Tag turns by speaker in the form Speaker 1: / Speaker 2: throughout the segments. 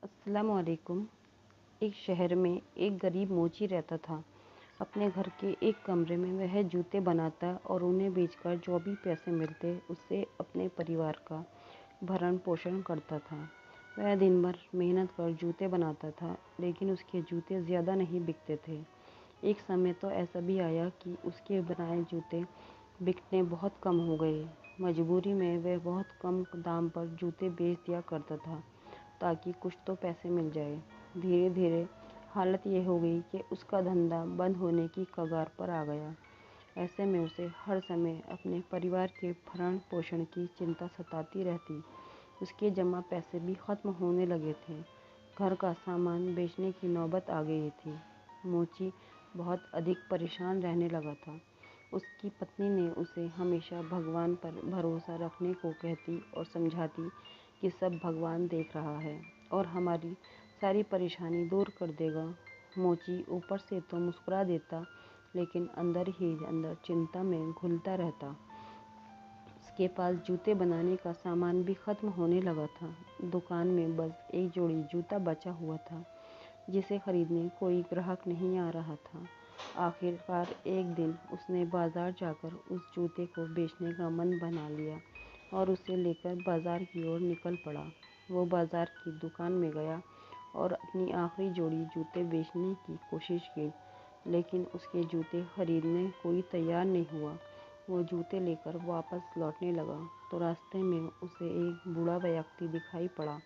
Speaker 1: अस्सलाम वालेकुम। एक शहर में एक गरीब मोची रहता था। अपने घर के एक कमरे में वह जूते बनाता और उन्हें बेचकर जो भी पैसे मिलते उससे अपने परिवार का भरण पोषण करता था। वह दिन भर मेहनत कर जूते बनाता था, लेकिन उसके जूते ज़्यादा नहीं बिकते थे। एक समय तो ऐसा भी आया कि उसके बनाए जूते बिकने बहुत कम हो गए। मजबूरी में वह बहुत कम दाम पर जूते बेच दिया करता था ताकि कुछ तो पैसे मिल जाए। धीरे धीरे हालत ये हो गई कि उसका धंधा बंद होने की कगार पर आ गया। ऐसे में उसे हर समय अपने परिवार के भरण पोषण की चिंता सताती रहती। उसके जमा पैसे भी खत्म होने लगे थे। घर का सामान बेचने की नौबत आ गई थी। मोची बहुत अधिक परेशान रहने लगा था। उसकी पत्नी ने उसे हमेशा भगवान पर भरोसा रखने को कहती और समझाती कि सब भगवान देख रहा है और हमारी सारी परेशानी दूर कर देगा। मोची ऊपर से तो मुस्कुरा देता, लेकिन अंदर ही अंदर चिंता में घुलता रहता। उसके पास जूते बनाने का सामान भी खत्म होने लगा था। दुकान में बस एक जोड़ी जूता बचा हुआ था, जिसे खरीदने कोई ग्राहक नहीं आ रहा था। आखिरकार एक दिन उसने बाजार जाकर उस जूते को बेचने का मन बना लिया और उसे लेकर बाजार की ओर निकल पड़ा। वो बाजार की दुकान में गया और अपनी आखिरी जोड़ी जूते बेचने की कोशिश की, लेकिन उसके जूते खरीदने कोई तैयार नहीं हुआ। वो जूते लेकर वापस लौटने लगा तो रास्ते में उसे एक बूढ़ा व्यक्ति दिखाई पड़ा।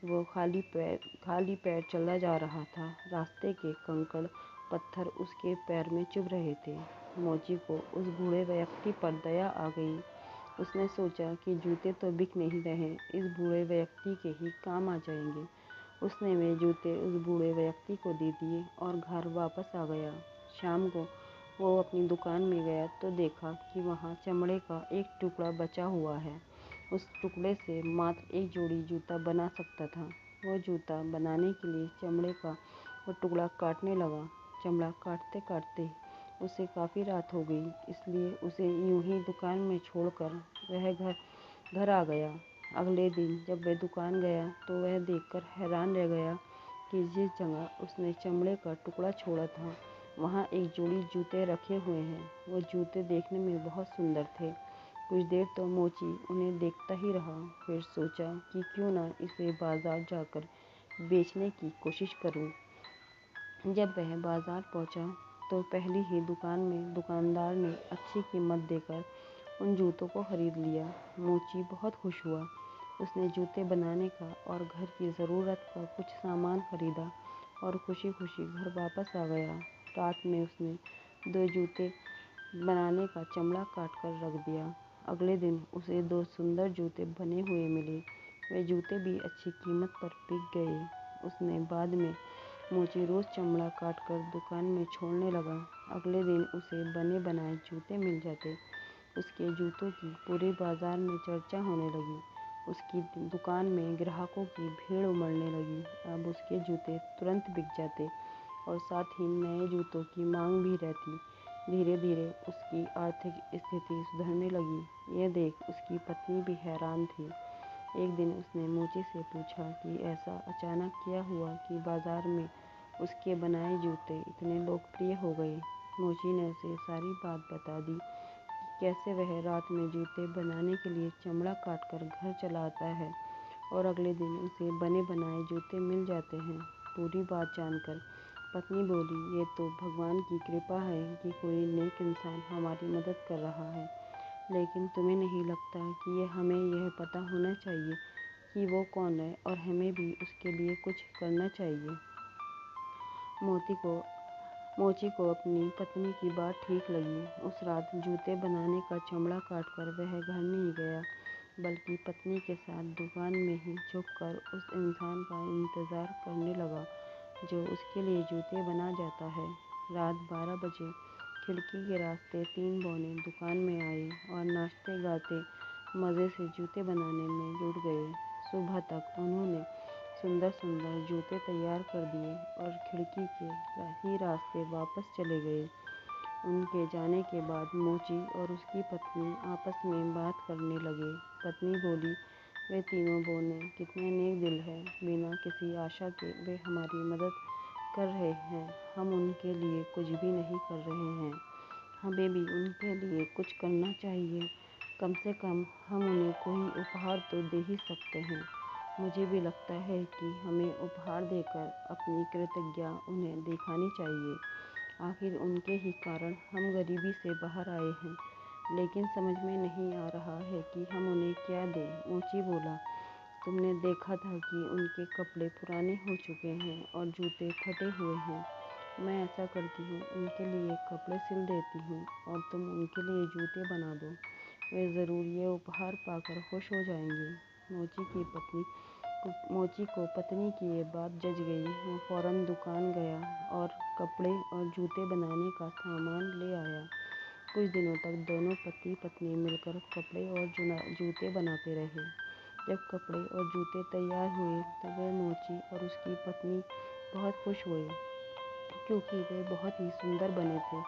Speaker 1: वो खाली पैर चला जा रहा था। रास्ते के कंकड़ पत्थर उसके पैर में चुभ रहे थे। मोची को उस बूढ़े व्यक्ति पर दया आ गई। उसने सोचा कि जूते तो बिक नहीं रहे, इस बूढ़े व्यक्ति के ही काम आ जाएंगे। उसने वे जूते उस बूढ़े व्यक्ति को दे दिए और घर वापस आ गया। शाम को वो अपनी दुकान में गया तो देखा कि वहाँ चमड़े का एक टुकड़ा बचा हुआ है। उस टुकड़े से मात्र एक जोड़ी जूता बना सकता था। वो जूता बनाने के लिए चमड़े का वो टुकड़ा काटने लगा। चमड़ा काटते काटते उसे काफ़ी रात हो गई, इसलिए उसे यूं ही दुकान में छोड़कर वह घर आ गया। अगले दिन जब वह दुकान गया तो वह देखकर हैरान रह गया कि जिस जगह उसने चमड़े का टुकड़ा छोड़ा था, वहाँ एक जोड़ी जूते रखे हुए हैं। वो जूते देखने में बहुत सुंदर थे। कुछ देर तो मोची उन्हें देखता ही रहा, फिर सोचा कि क्यों ना इसे बाजार जाकर बेचने की कोशिश करूं। जब वह बाजार पहुंचा तो पहली ही दुकान में दुकानदार ने अच्छी कीमत देकर उन जूतों को खरीद लिया। मोची बहुत खुश हुआ। उसने जूते बनाने का और घर की ज़रूरत का कुछ सामान खरीदा और खुशी खुशी घर वापस आ गया। रात में उसने 2 जूते बनाने का चमड़ा काट कर रख दिया। अगले दिन उसे 2 सुंदर जूते बने हुए मिले। वे जूते भी अच्छी कीमत पर बिक गए। उसने बाद में मोची रोज़ चमड़ा काट कर दुकान में छोड़ने लगा। अगले दिन उसे बने बनाए जूते मिल जाते। उसके जूतों की पूरे बाजार में चर्चा होने लगी। उसकी दुकान में ग्राहकों की भीड़ उमड़ने लगी। अब उसके जूते तुरंत बिक जाते और साथ ही नए जूतों की मांग भी रहती। धीरे धीरे उसकी आर्थिक स्थिति सुधरने लगी। यह देख उसकी पत्नी भी हैरान थी। एक दिन उसने मोची से पूछा कि ऐसा अचानक क्या हुआ कि बाजार में उसके बनाए जूते इतने लोकप्रिय हो गए। मोची ने उसे सारी बात बता दी कि कैसे वह रात में जूते बनाने के लिए चमड़ा काट कर घर चला आता है और अगले दिन उसे बने बनाए जूते मिल जाते हैं। पूरी बात जानकर पत्नी बोली, ये तो भगवान की कृपा है कि कोई नेक इंसान हमारी मदद कर रहा है, लेकिन तुम्हें नहीं लगता कि हमें यह पता होना चाहिए कि वो कौन है और हमें भी उसके लिए कुछ करना चाहिए। मोती को मोची को अपनी पत्नी की बात ठीक लगी। उस रात जूते बनाने का चमड़ा काटकर वह घर नहीं गया, बल्कि पत्नी के साथ दुकान में ही छुपकर उस इंसान का इंतज़ार करने लगा जो उसके लिए जूते बना जाता है। रात 12 बजे खिड़की के रास्ते 3 बौने दुकान में आए और नाचते गाते मज़े से जूते बनाने में जुट गए। सुबह तक उन्होंने सुंदर सुंदर जूते तैयार कर दिए और खिड़की के ही रास्ते वापस चले गए। उनके जाने के बाद मोची और उसकी पत्नी आपस में बात करने लगे। पत्नी बोली, वे तीनों बौने कितने नेक दिल है, बिना किसी आशा के वे हमारी मदद कर रहे हैं। हम उनके लिए कुछ भी नहीं कर रहे हैं, हमें भी उनके लिए कुछ करना चाहिए। कम से कम हम उन्हें कोई उपहार तो दे ही सकते हैं। मुझे भी लगता है कि हमें उपहार देकर अपनी कृतज्ञता उन्हें दिखानी चाहिए। आखिर उनके ही कारण हम गरीबी से बाहर आए हैं। लेकिन समझ में नहीं आ रहा है कि हम उन्हें क्या दें। मोची बोला, तुमने देखा था कि उनके कपड़े पुराने हो चुके हैं और जूते फटे हुए हैं। मैं ऐसा करती हूँ, उनके लिए कपड़े सिल देती हूँ और तुम उनके लिए जूते बना दो। वे ज़रूर ये उपहार पाकर खुश हो जाएंगे। मोची को पत्नी की ये बात जच गई। वो फौरन दुकान गया और कपड़े और जूते बनाने का सामान ले आया। कुछ दिनों तक दोनों पति पत्नी मिलकर कपड़े और जूते बनाते रहे। जब कपड़े और जूते तैयार हुए तो वे मोची और उसकी पत्नी बहुत खुश हुए, क्योंकि वे बहुत ही सुंदर बने थे।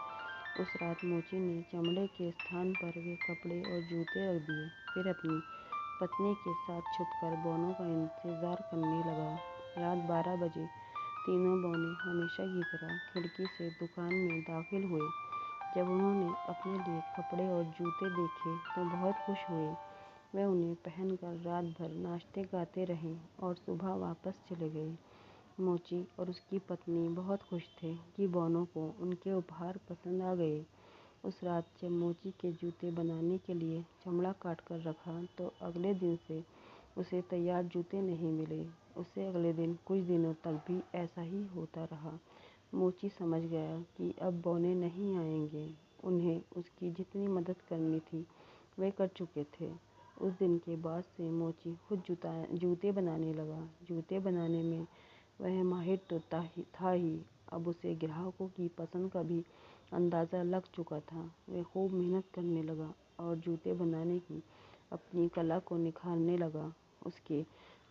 Speaker 1: उस रात मोची ने चमड़े के स्थान पर वे कपड़े और जूते रख दिए। फिर अपनी पत्नी के साथ छुपकर बौनों का इंतजार करने लगा। रात 12 बजे तीनों बौने हमेशा की तरह खिड़की से दुकान में दाखिल हुए। जब उन्होंने अपने लिए कपड़े और जूते देखे तो बहुत खुश हुए। वे उन्हें पहनकर रात भर नाचते गाते रहे और सुबह वापस चले गए। मोची और उसकी पत्नी बहुत खुश थे कि बौनों को उनके उपहार पसंद आ गए। उस रात जब मोची के जूते बनाने के लिए चमड़ा काट कर रखा तो अगले दिन से उसे तैयार जूते नहीं मिले। उसे अगले दिन कुछ दिनों तक भी ऐसा ही होता रहा। मोची समझ गया कि अब बौने नहीं आएंगे। उन्हें उसकी जितनी मदद करनी थी वे कर चुके थे। उस दिन के बाद से मोची खुद जूते बनाने लगा। जूते बनाने में वह माहिर तो था ही, अब उसे ग्राहकों की पसंद का भी अंदाज़ा लग चुका था। वह खूब मेहनत करने लगा और जूते बनाने की अपनी कला को निखारने लगा। उसके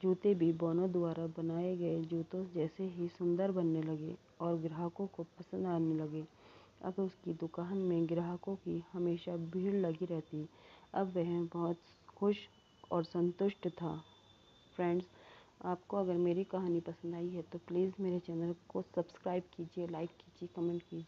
Speaker 1: जूते भी बौनों द्वारा बनाए गए जूतों जैसे ही सुंदर बनने लगे और ग्राहकों को पसंद आने लगे। अब उसकी दुकान में ग्राहकों की हमेशा भीड़ लगी रहती। अब वह बहुत खुश और संतुष्ट था। फ्रेंड्स, आपको अगर मेरी कहानी पसंद आई है तो प्लीज़ मेरे चैनल को सब्सक्राइब कीजिए, लाइक कीजिए, कमेंट कीजिए।